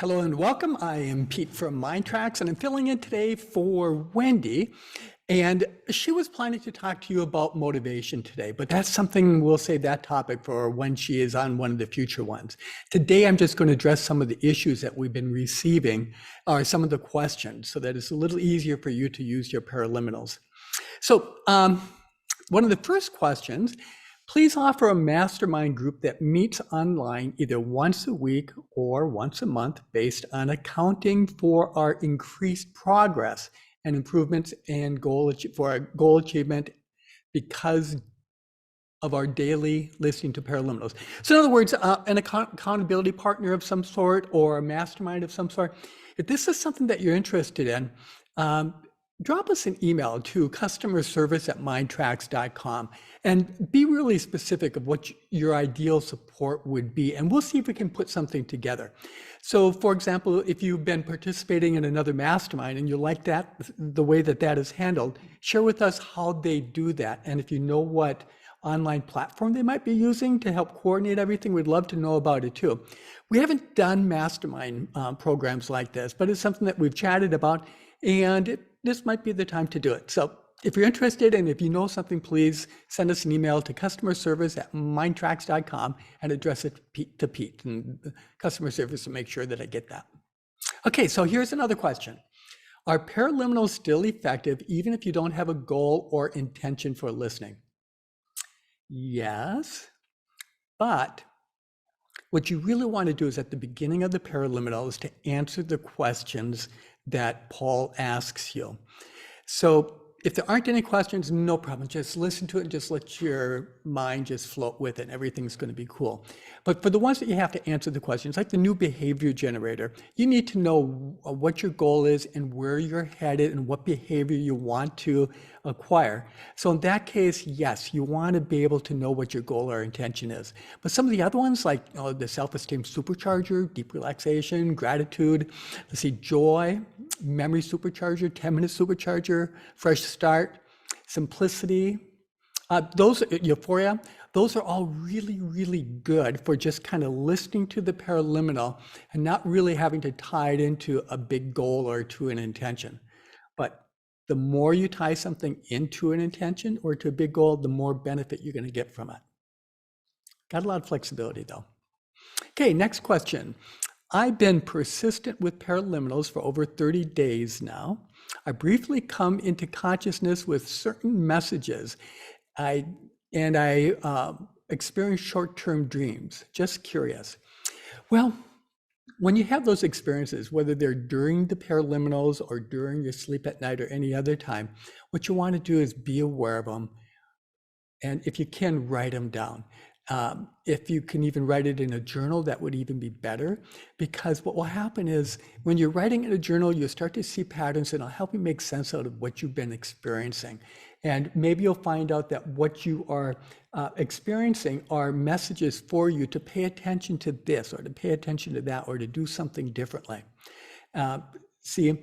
Hello and welcome. I am Pete from MINDTRX and I'm filling in today for Wendy. And she was planning to talk to you about motivation today, but that's something we'll save that topic for when she is on one of the future ones. Today, I'm just going to address some of the issues that we've been receiving, or some of the questions, so that it's a little easier for you to use your Paraliminals. So one of the first questions, please offer a mastermind group that meets online either once a week or once a month based on accounting for our increased progress and improvements and goal achievement because of our daily listening to Paraliminals. So in other words, an accountability partner of some sort or a mastermind of some sort. If this is something that you're interested in, drop us an email to customerservice@mindtrx.com and be really specific of what your ideal support would be, and we'll see if we can put something together. So for example, if you've been participating in another mastermind and you like that, the way that that is handled, share with us how they do that. And if you know what online platform they might be using to help coordinate everything, we'd love to know about it too. We haven't done mastermind programs like this, but it's something that we've chatted about, and this might be the time to do it. So if you're interested and if you know something, please send us an email to customerservice@mindtrx.com and address it to Pete, and customer service will make sure that I get that. Okay, so here's another question. Are Paraliminals still effective even if you don't have a goal or intention for listening? Yes, but what you really want to do is at the beginning of the Paraliminal is to answer the questions that Paul asks you. So if there aren't any questions, no problem. Just listen to it and just let your mind just float with it. Everything's going to be cool. But for the ones that you have to answer the questions, like the new behavior generator, you need to know what your goal is and where you're headed and what behavior you want to acquire. So in that case, yes, you want to be able to know what your goal or intention is. But some of the other ones, like the Self-Esteem Supercharger, Deep Relaxation, Gratitude, let's see, Joy, Memory Supercharger, 10-Minute Supercharger, Fresh Start, Simplicity, Euphoria, those are all really, really good for just kind of listening to the Paraliminal and not really having to tie it into a big goal or to an intention. But the more you tie something into an intention or to a big goal, the more benefit you're going to get from it. Got a lot of flexibility though. Okay, next question. I've been persistent with Paraliminals for over 30 days now. I briefly come into consciousness with certain messages. I experience short-term dreams. Just curious. Well, when you have those experiences, whether they're during the Paraliminals or during your sleep at night or any other time, what you want to do is be aware of them. And if you can, write them down. If you can even write it in a journal, that would even be better, because what will happen is when you're writing in a journal, you start to see patterns and it'll help you make sense out of what you've been experiencing. And maybe you'll find out that what you are experiencing are messages for you to pay attention to this or to pay attention to that or to do something differently. See,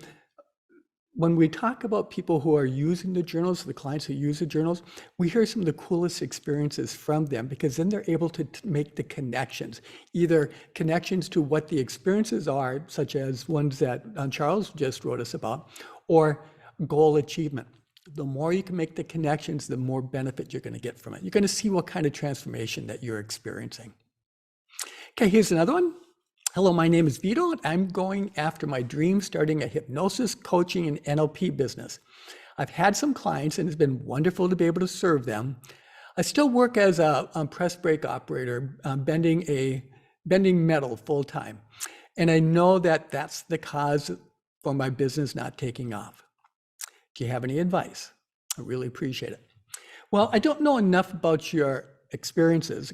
when we talk about people who are using the journals, the clients who use the journals, we hear some of the coolest experiences from them, because then they're able to make the connections, either connections to what the experiences are, such as ones that Charles just wrote us about, or goal achievement. The more you can make the connections, the more benefit you're going to get from it. You're going to see what kind of transformation that you're experiencing. Okay, here's another one. Hello, my name is Vito, and I'm going after my dream, starting a hypnosis, coaching, and NLP business. I've had some clients, and it's been wonderful to be able to serve them. I still work as a press brake operator, bending metal full time. And I know that that's the cause for my business not taking off. Do you have any advice? I really appreciate it. Well, I don't know enough about your experiences,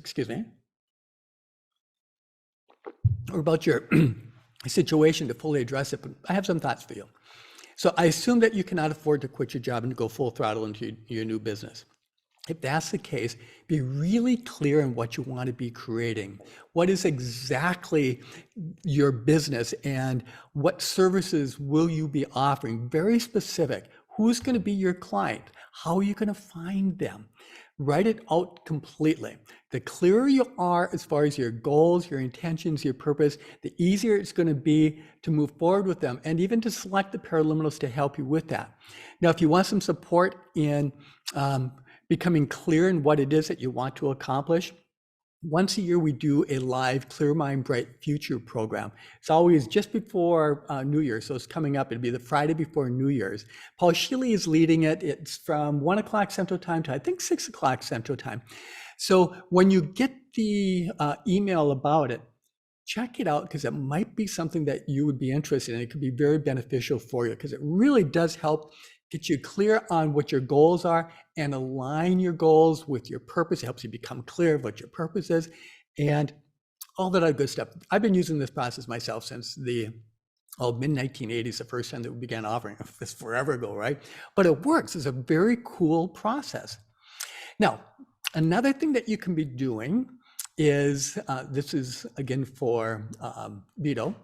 or about your situation to fully address it, but I have some thoughts for you. So I assume that you cannot afford to quit your job and go full throttle into your new business. If that's the case, be really clear on what you want to be creating. What is exactly your business and what services will you be offering? Very specific. Who's going to be your client? How are you going to find them? Write it out completely. The clearer you are as far as your goals, your intentions, your purpose, the easier it's going to be to move forward with them and even to select the paraliminals to help you with that. Now, if you want some support in becoming clear in what it is that you want to accomplish, once a year, we do a live Clear Mind, Bright Future program. It's always just before New Year's, so it's coming up. It'll be the Friday before New Year's. Paul Shealy is leading it. It's from 1 o'clock Central Time to, I think, 6 o'clock Central Time. So when you get the email about it, check it out, because it might be something that you would be interested in. It could be very beneficial for you, because it really does help get you clear on what your goals are and align your goals with your purpose. It helps you become clear of what your purpose is and all that other good stuff. I've been using this process myself since the mid-1980s, the first time that we began offering it. This forever ago, right? But it works. It's a very cool process. Now, another thing that you can be doing is, this is again for Vito,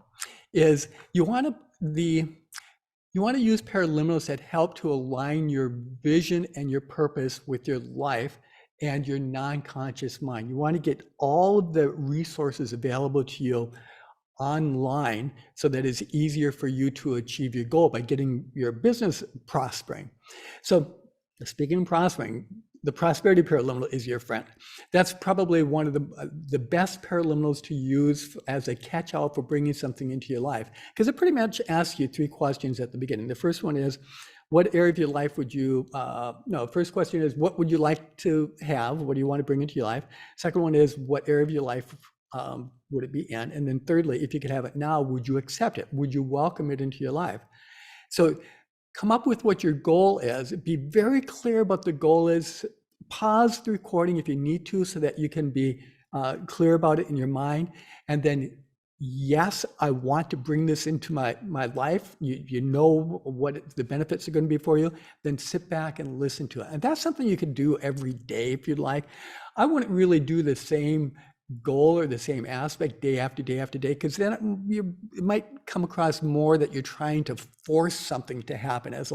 is you want to use paraliminals that help to align your vision and your purpose with your life and your non-conscious mind. You want to get all of the resources available to you online so that it's easier for you to achieve your goal by getting your business prospering. So speaking of prospering, the prosperity paraliminal is your friend. That's probably one of the best paraliminals to use as a catch-all for bringing something into your life, because it pretty much asks you 3 questions at the beginning. The first one is, what area of your life would you, first question is, what would you like to have? What do you want to bring into your life? Second one is, what area of your life would it be in? And then thirdly, if you could have it now, would you accept it? Would you welcome it into your life? So come up with what your goal is. Be very clear about the goal is. Pause the recording if you need to so that you can be clear about it in your mind. And then, yes, I want to bring this into my life. You know what the benefits are going to be for you. Then sit back and listen to it. And that's something you can do every day if you'd like. I wouldn't really do the same goal or the same aspect day after day after day, because then it might come across more that you're trying to force something to happen as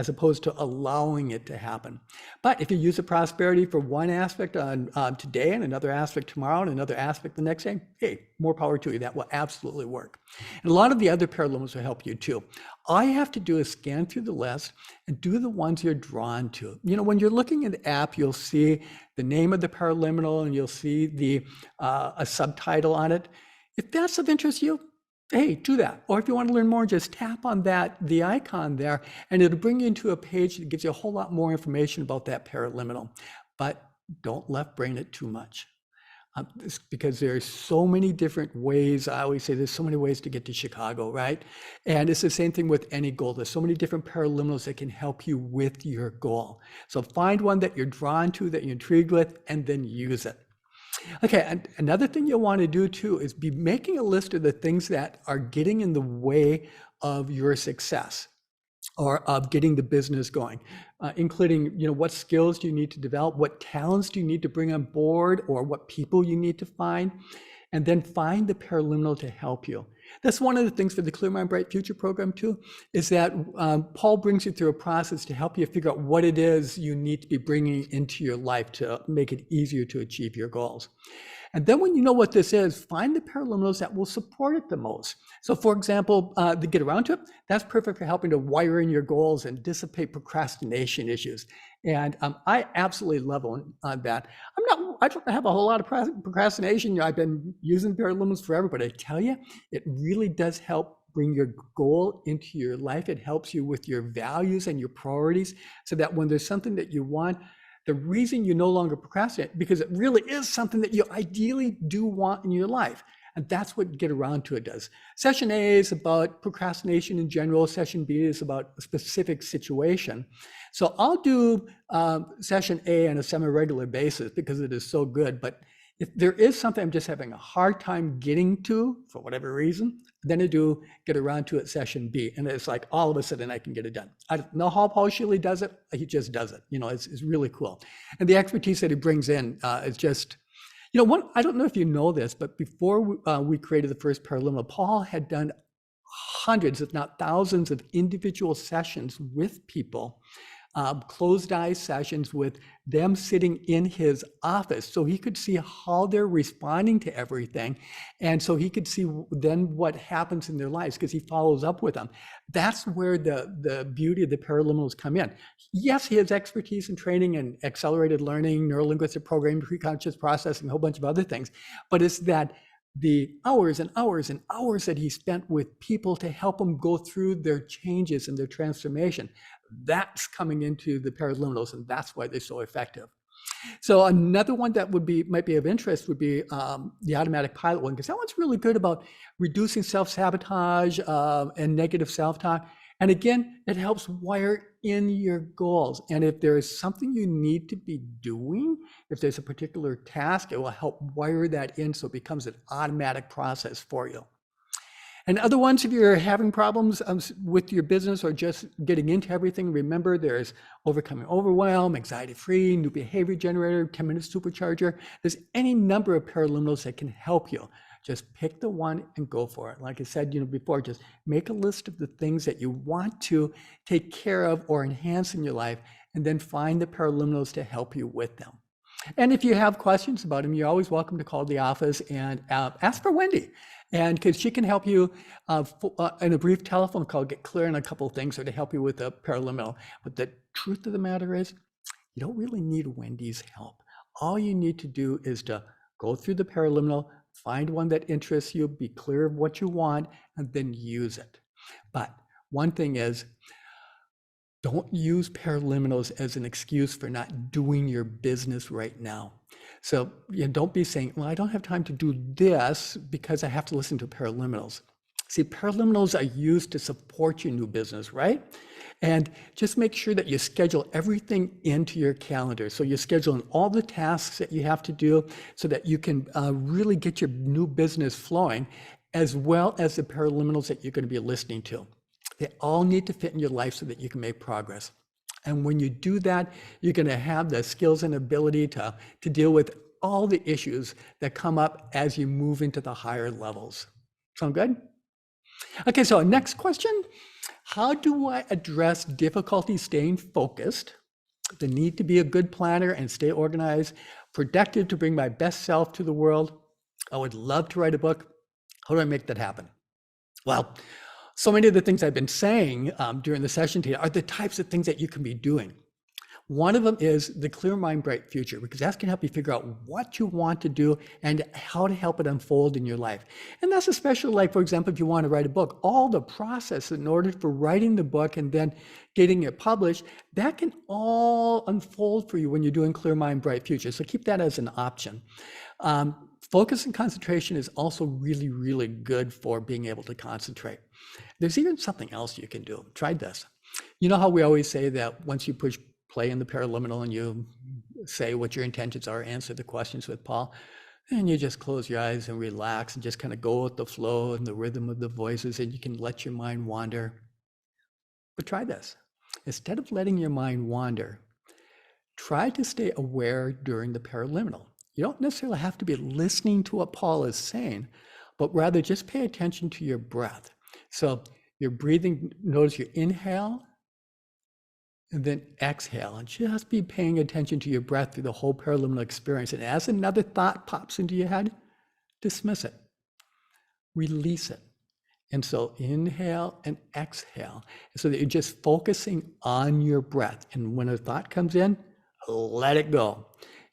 opposed to allowing it to happen. But if you use the prosperity for one aspect on today and another aspect tomorrow and another aspect the next day, hey, more power to you. That will absolutely work. And a lot of the other paraliminals will help you too. All you have to do is scan through the list and do the ones you're drawn to. You know, when you're looking at the app, you'll see the name of the paraliminal and you'll see a subtitle on it. If that's of interest to you, hey, do that. Or if you want to learn more, just tap on the icon there, and it'll bring you into a page that gives you a whole lot more information about that paraliminal. But don't left brain it too much. Because there's so many different ways. I always say there's so many ways to get to Chicago, right? And it's the same thing with any goal. There's so many different paraliminals that can help you with your goal. So find one that you're drawn to, that you're intrigued with, and then use it. Okay, and another thing you'll want to do too is be making a list of the things that are getting in the way of your success or of getting the business going, including, what skills do you need to develop, what talents do you need to bring on board, or what people you need to find, and then find the paraliminal to help you. That's one of the things for the Clear Mind, Bright Future program too, is that Paul brings you through a process to help you figure out what it is you need to be bringing into your life to make it easier to achieve your goals. And then when you know what this is, find the paraliminals that will support it the most. So for example, the Get Around to It, that's perfect for helping to wire in your goals and dissipate procrastination issues. And I absolutely love on that. I don't have a whole lot of procrastination. I've been using paraliminals forever, but I tell you, it really does help bring your goal into your life. It helps you with your values and your priorities so that when there's something that you want, the reason you no longer procrastinate, because it really is something that you ideally do want in your life. And that's what Get Around to It does. Session A is about procrastination in general. Session B is about a specific situation. So I'll do session A on a semi-regular basis because it is so good. But if there is something I'm just having a hard time getting to for whatever reason, then I do Get Around to It session B. And it's like all of a sudden I can get it done. I don't know how Paul Shealy does it. He just does it. It's really cool. And the expertise that he brings in is just, I don't know if you know this, but before we created the first Paraliminal, Paul had done hundreds, if not thousands, of individual sessions with people closed eye sessions with them sitting in his office so he could see how they're responding to everything. And so he could see then what happens in their lives because he follows up with them. That's where the beauty of the Paraliminals come in. Yes, he has expertise in training and accelerated learning, neurolinguistic programming, preconscious processing, a whole bunch of other things. But it's that the hours and hours and hours that he spent with people to help them go through their changes and their transformation, that's coming into the Paraliminals, and that's why they're so effective. So another one that might be of interest would be the automatic pilot one, because that one's really good about reducing self-sabotage and negative self-talk. And again, it helps wire in your goals. And if there is something you need to be doing, if there's a particular task, it will help wire that in so it becomes an automatic process for you. And other ones, if you're having problems with your business or just getting into everything, remember there's overcoming overwhelm, anxiety-free, new behavior generator, 10-minute supercharger. There's any number of Paraliminals that can help you. Just pick the one and go for it. Like I said, before, just make a list of the things that you want to take care of or enhance in your life, and then find the Paraliminals to help you with them. And if you have questions about them, you're always welcome to call the office and ask for Wendy. And because she can help you in a brief telephone call, get clear on a couple of things or to help you with a Paraliminal. But the truth of the matter is, you don't really need Wendy's help. All you need to do is to go through the Paraliminal, find one that interests you, be clear of what you want, and then use it. But one thing is, don't use Paraliminals as an excuse for not doing your business right now. So don't be saying, well, I don't have time to do this because I have to listen to Paraliminals. See, Paraliminals are used to support your new business, right? And just make sure that you schedule everything into your calendar. So you're scheduling all the tasks that you have to do so that you can really get your new business flowing, as well as the Paraliminals that you're going to be listening to. They all need to fit in your life so that you can make progress. And when you do that, you're going to have the skills and ability to deal with all the issues that come up as you move into the higher levels. Sound good? Okay, so next question. How do I address difficulty staying focused, the need to be a good planner and stay organized, productive to bring my best self to the world? I would love to write a book. How do I make that happen? Well, so many of the things I've been saying during the session today are the types of things that you can be doing. One of them is the Clear Mind, Bright Future, because that's going to help you figure out what you want to do and how to help it unfold in your life. And that's especially like, for example, if you want to write a book, all the process in order for writing the book and then getting it published, that can all unfold for you when you're doing Clear Mind, Bright Future. So keep that as an option. Focus and concentration is also really, really good for being able to concentrate. There's even something else you can do. Try this. You know how we always say that once you push play in the Paraliminal and you say what your intentions are, answer the questions with Paul, and you just close your eyes and relax and just kind of go with the flow and the rhythm of the voices, and you can let your mind wander. But try this. Instead of letting your mind wander, try to stay aware during the Paraliminal. You don't necessarily have to be listening to what Paul is saying, but rather just pay attention to your breath. So you're breathing, notice your inhale, and then exhale, and just be paying attention to your breath through the whole Paraliminal experience. And as another thought pops into your head, dismiss it, release it. And so inhale and exhale, so that you're just focusing on your breath. And when a thought comes in, let it go.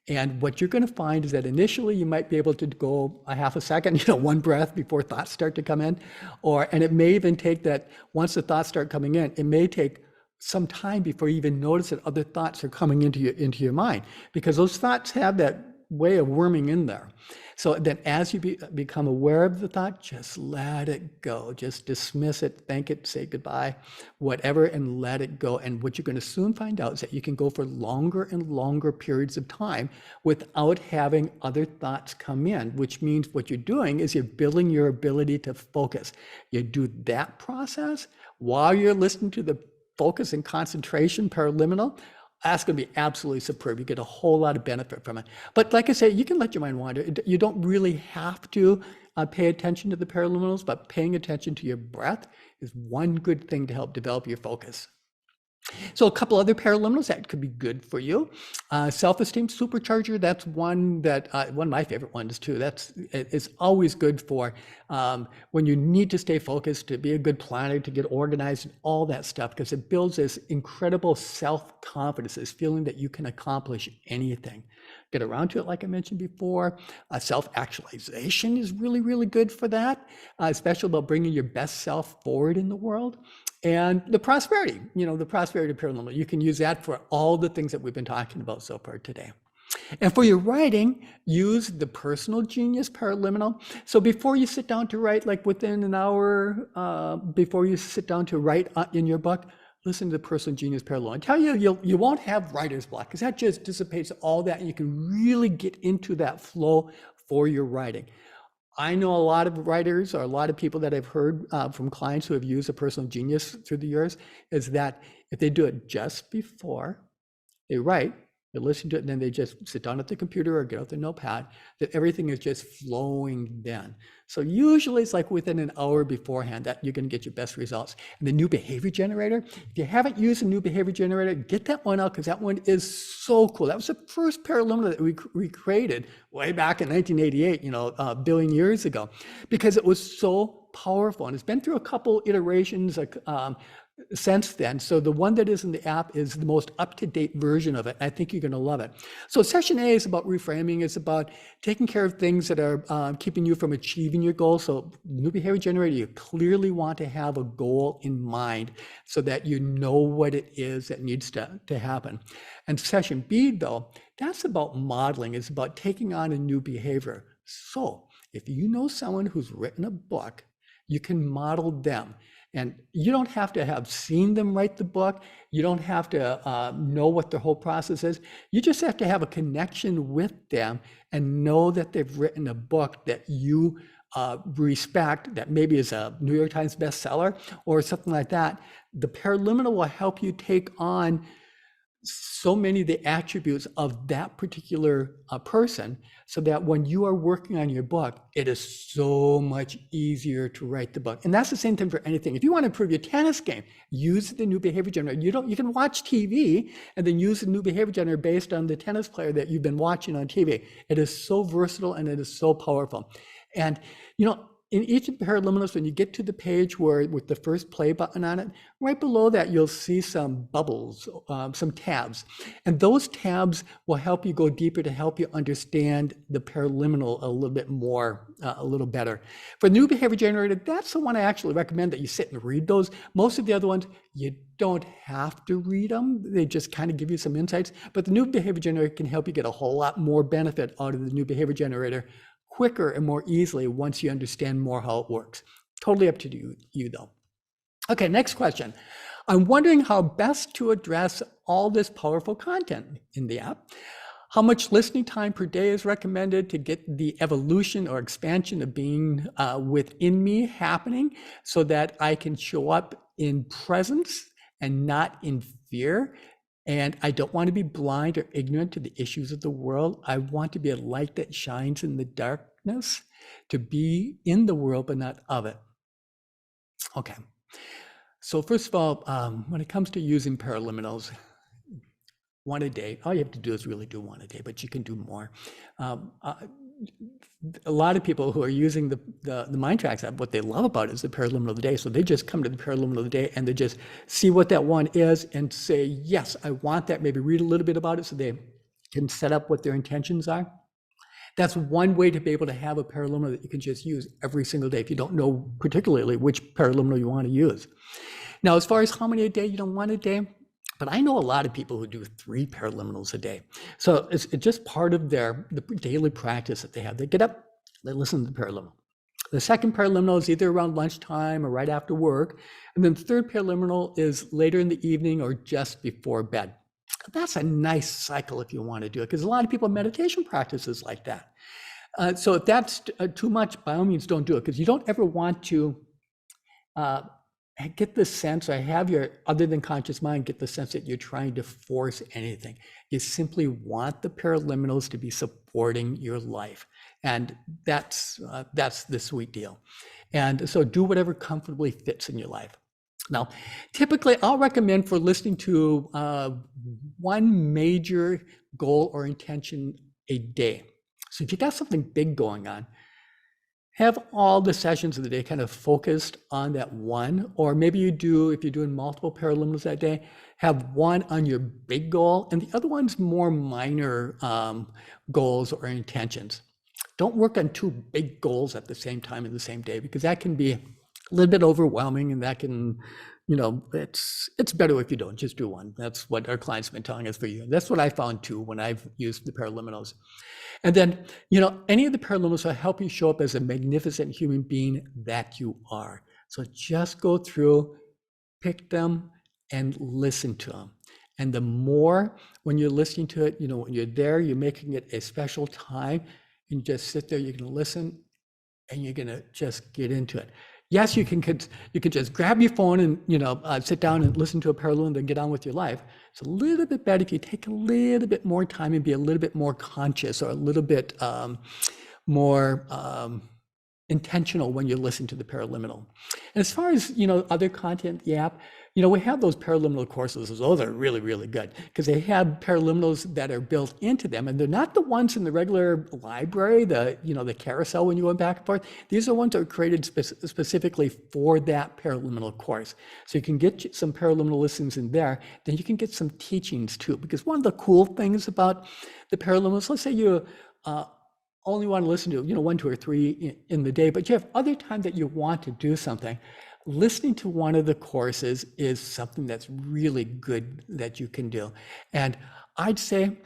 And what you're going to find is that initially you might be able to go a half a second, one breath before thoughts start to come in, and it may even take that once the thoughts start coming in, it may take some time before you even notice that other thoughts are coming into your mind, because those thoughts have that way of worming in there. So then as you become aware of the thought, just let it go. Just dismiss it, thank it, say goodbye, whatever, and let it go. And what you're going to soon find out is that you can go for longer and longer periods of time without having other thoughts come in, which means what you're doing is you're building your ability to focus. You do that process while you're listening to the focus and concentration Paraliminal. That's going to be absolutely superb. You get a whole lot of benefit from it. But like I say, you can let your mind wander. You don't really have to pay attention to the Paraliminals, but paying attention to your breath is one good thing to help develop your focus. So a couple other paraliminals that could be good for you. Self-Esteem Supercharger, that's one that one of my favorite ones too. It's always good for when you need to stay focused, to be a good planner, to get organized, and all that stuff, because it builds this incredible self-confidence, this feeling that you can accomplish anything. Get around to it, like I mentioned before. Self-actualization is really, really good for that, especially about bringing your best self forward in the world. And the prosperity, the prosperity paraliminal, you can use that for all the things that we've been talking about so far today. And for your writing, use the Personal Genius Paraliminal. So before you sit down to write, like within an hour, before you sit down to write in your book, listen to the Personal Genius Paraliminal. I tell you, you won't have writer's block, because that just dissipates all that, and you can really get into that flow for your writing. I know a lot of writers, or a lot of people that I've heard from clients who have used a Personal Genius through the years, is that if they do it just before they write, they listen to it, and then they just sit down at the computer or get out the notepad, that everything is just flowing then. So usually it's like within an hour beforehand that you're going to get your best results. And the new behavior generator, if you haven't used a new behavior generator, get that one out, because that one is so cool. That was the first paraliminal that we created way back in 1988, a billion years ago, because it was so powerful. And it's been through a couple iterations since then. So the one that is in the app is the most up-to-date version of it. I think you're going to love it. So session A is about reframing. It's about taking care of things that are keeping you from achieving your goal. So new behavior generator, you clearly want to have a goal in mind so that you know what it is that needs to happen. And session B, though, that's about modeling. It's about taking on a new behavior. So if you know someone who's written a book, you can model them. And you don't have to have seen them write the book. You don't have to know what their whole process is. You just have to have a connection with them and know that they've written a book that you respect, that maybe is a New York Times bestseller or something like that. The Paraliminal will help you take on so many of the attributes of that particular person, so that when you are working on your book, it is so much easier to write the book. And that's the same thing for anything. If you want to improve your tennis game, use the new behavior generator. You can watch TV and then use the new behavior generator based on the tennis player that you've been watching on TV. It is so versatile and it is so powerful. And in each of the Paraliminals, when you get to the page with the first play button on it, right below that, you'll see some bubbles, some tabs. And those tabs will help you go deeper, to help you understand the Paraliminal a little bit more, a little better. For the new behavior generator, that's the one I actually recommend that you sit and read those. Most of the other ones, you don't have to read them. They just kind of give you some insights. But the new behavior generator can help you get a whole lot more benefit out of the new behavior generator quicker and more easily once you understand more how it works. Totally up to you though. Okay, next question. I'm wondering how best to address all this powerful content in the app. How much listening time per day is recommended to get the evolution or expansion of being within me happening, so that I can show up in presence and not in fear? And I don't want to be blind or ignorant to the issues of the world. I want to be a light that shines in the darkness, to be in the world, but not of it. Okay. So first of all, when it comes to using Paraliminals, one a day, all you have to do is really do one a day, but you can do more. A lot of people who are using the MINDTRX app, what they love about it is the Paraliminal of the day. So they just come to the Paraliminal of the day and they just see what that one is and say, yes, I want that. Maybe read a little bit about it so they can set up what their intentions are. That's one way to be able to have a Paraliminal that you can just use every single day if you don't know particularly which Paraliminal you want to use. Now, as far as how many a day, you don't want a day, but I know a lot of people who do 3 Paraliminals a day. So it's just part of the daily practice that they have. They get up, they listen to the Paraliminal. The second Paraliminal is either around lunchtime or right after work. And then the third Paraliminal is later in the evening or just before bed. That's a nice cycle if you want to do it, because a lot of people have meditation practices like that. So if that's too much, by all means, don't do it, because you don't ever want to get the sense, or have your other than conscious mind get the sense that you're trying to force anything. You simply want the Paraliminals to be supporting your life. And that's the sweet deal. And so do whatever comfortably fits in your life. Now, typically I'll recommend for listening to one major goal or intention a day. So if you got something big going on, have all the sessions of the day kind of focused on that one, or maybe you do, if you're doing multiple Paraliminals that day, have one on your big goal and the other one's more minor goals or intentions. Don't work on two big goals at the same time in the same day, because that can be a little bit overwhelming, and that can, it's better if you don't, just do one. That's what our clients have been telling us for you. That's what I found too when I've used the Paraliminals. And then, any of the Paraliminals will help you show up as a magnificent human being that you are. So just go through, pick them, and listen to them. And the more, when you're listening to it, when you're there, you're making it a special time, and you just sit there, you're going to listen, and you're going to just get into it. Yes, you can just grab your phone and sit down and listen to a Paraliminal and then get on with your life. It's a little bit better if you take a little bit more time and be a little bit more conscious, or a little bit more intentional when you listen to the Paraliminal. And as far as other content in the app, we have those Paraliminal courses. Those are really, really good, because they have Paraliminals that are built into them, and they're not the ones in the regular library, the carousel when you went back and forth. These are ones that are created specifically for that Paraliminal course. So you can get some Paraliminal listens in there, then you can get some teachings too, because one of the cool things about the Paraliminals, let's say you only want to listen to 1, 2, or 3 in the day, but you have other time that you want to do something. Listening to one of the courses is something that's really good that you can do. And I'd say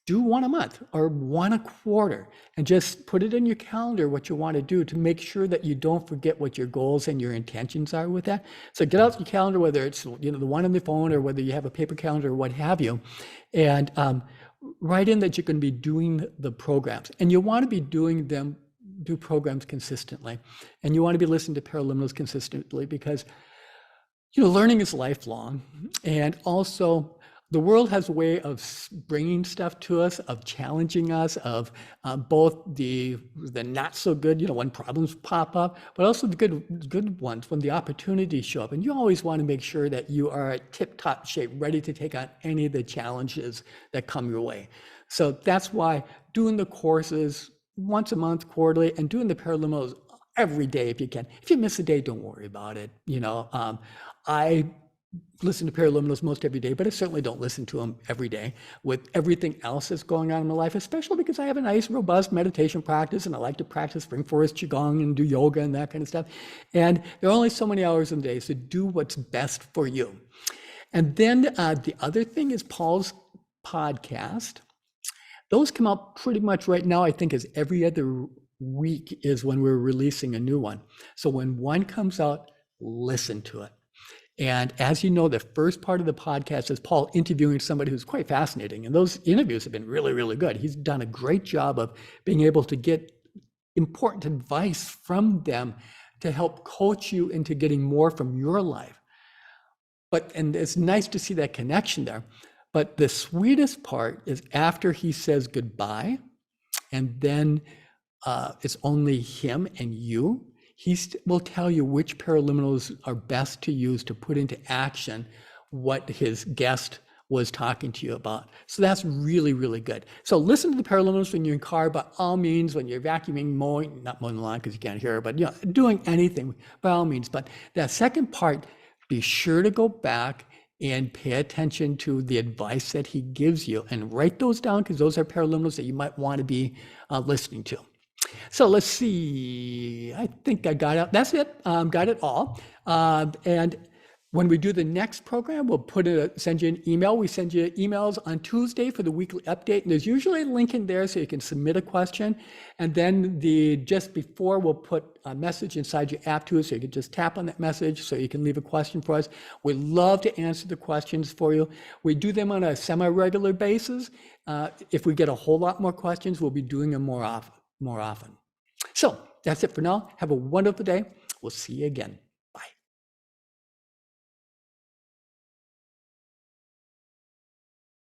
do one a month or one a quarter, and just put it in your calendar what you want to do, to make sure that you don't forget what your goals and your intentions are with that. So get out your calendar, whether it's the one on the phone or whether you have a paper calendar or what have you, and write in that you're going to be doing the programs, and you want to be do programs consistently, and you want to be listening to Paraliminals consistently, because learning is lifelong. And also the world has a way of bringing stuff to us, of challenging us, of both the not so good, when problems pop up, but also the good ones when the opportunities show up. And you always want to make sure that you are at tip-top shape, ready to take on any of the challenges that come your way. So that's why doing the courses once a month, quarterly, and doing the Paraliminals every day if you can. If you miss a day, don't worry about it. I listen to Paraliminals most every day, but I certainly don't listen to them every day with everything else that's going on in my life, especially because I have a nice, robust meditation practice, and I like to practice spring forest qigong and do yoga and that kind of stuff. And there are only so many hours in the day, so do what's best for you. And then the other thing is Paul's podcast. Those come out pretty much right now, I think, is every other week is when we're releasing a new one. So when one comes out, listen to it. And as you know, the first part of the podcast is Paul interviewing somebody who's quite fascinating. And those interviews have been really, really good. He's done a great job of being able to get important advice from them to help coach you into getting more from your life. And it's nice to see that connection there. But the sweetest part is after he says goodbye, and then it's only him and you, he will tell you which Paraliminals are best to use to put into action what his guest was talking to you about. So that's really, really good. So listen to the Paraliminals when you're in car, by all means, when you're vacuuming, mowing, not mowing the lawn because you can't hear it, but doing anything, by all means. But that second part, be sure to go back and pay attention to the advice that he gives you, and write those down, because those are Paraliminals that you might want to be listening to. So let's see, I think I got it. That's it, got it all. And when we do the next program, we'll send you an email. We send you emails on Tuesday for the weekly update, and there's usually a link in there so you can submit a question. And then just before, we'll put a message inside your app too, so you can just tap on that message so you can leave a question for us. We'd love to answer the questions for you. We do them on a semi-regular basis. If we get a whole lot more questions, we'll be doing them more often. So that's it for now. Have a wonderful day. We'll see you again.